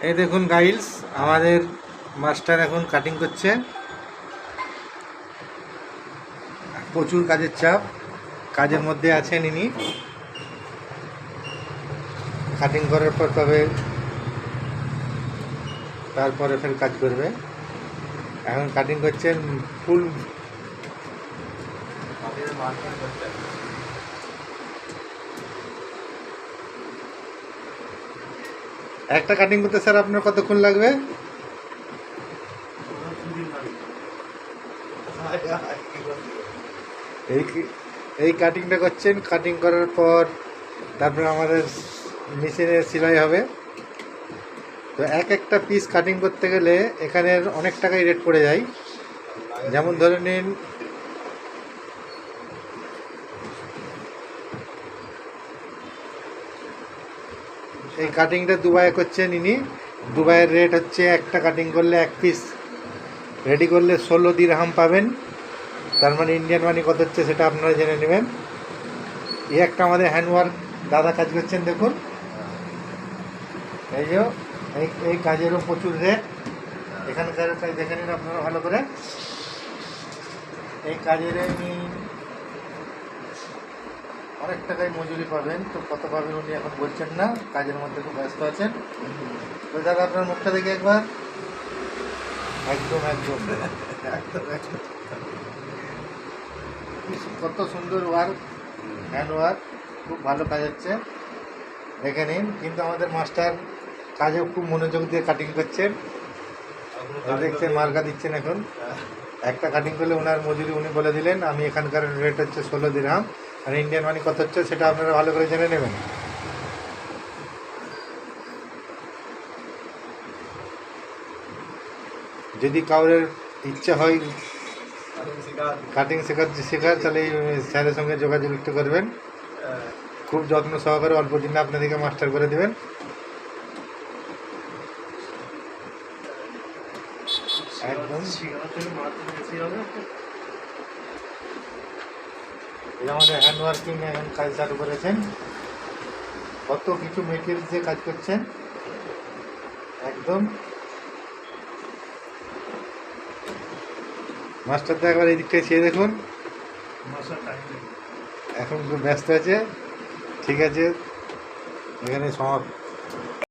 এই দেখুন গাইলস, আমাদের মাস্টার এখন কাটিং করছে। প্রচুর কাজের চাপ, কাজের মধ্যে আছেন ইনি। কাটিং করার পর তারপরে ফের কাজ করবে। এখন কাটিং করছেন ফুল। একটা কাটিং করতে স্যার আপনার কতক্ষণ লাগবে? এই এই কাটিংটা করছেন, কাটিং করার পর তারপরে আমাদের মেশিনে সেলাই হবে। তো একটা পিস কাটিং করতে গেলে এখানের অনেক টাকাই রেট পড়ে যায়। যেমন ধরে নিন, এই কাটিংটা দুবাইয়ে করছেন ইনি। দুবাইয়ের রেট হচ্ছে একটা কাটিং করলে এক পিস রেডি করলে 16 দিরহাম পাবেন। তার মানে ইন্ডিয়ান মানি কত হচ্ছে সেটা আপনারা জেনে নেবেন। এই একটা আমাদের হ্যান্ডওয়ার্ক দাদা কাজ করছেন, দেখুন। এই যে এই কাজেরও প্রচুর রেট। এখানকার কাজ দেখে নিন আপনারা ভালো করে। এই কাজের অনেক টাকায় মজুরি পাবেন। তো কত পাবেন উনি এখন বলছেন না, কাজের মধ্যে খুব ব্যস্ত আছেন। তো দাদা আপনার মুখটা দেখে একবার। একদম একদম কত সুন্দর ওয়ার্ক, হ্যান্ড ওয়ার্ক, খুব ভালো কাজ হচ্ছে, দেখে নিন। কিন্তু আমাদের মাস্টার কাজেও খুব মনোযোগ দিয়ে কাটিং করছেন। দেখছেন মার্কা দিচ্ছেন এখন। একটা কাটিং করলে ওনার মজুরি উনি বলে দিলেন। আমি এখানকার রেট হচ্ছে 16 দিরহাম, আর ইন্ডিয়ান মানি কত হচ্ছে সেটা আপনারা ভালো করে জেনে নেবেন। যদি কাউরের ইচ্ছা হয় কাটিং শেখার, তাহলে স্যারের সঙ্গে যোগাযোগ একটু করবেন। খুব যত্ন সহকারে অল্প দিনে আপনাদেরকে মাস্টার করে দেবেন। একদম এই আমাদের হ্যান্ড ওয়ার্কিং এখন কাজ চালু করেছেন। কত কিছু মেটেরিয়াল দিয়ে কাজ করছেন একদম। মাস্টারটা একবার এই দিকটায় চেয়ে দেখুন। এখন খুব ব্যস্ত আছে। ঠিক আছে, এখানে সমাপ্ত।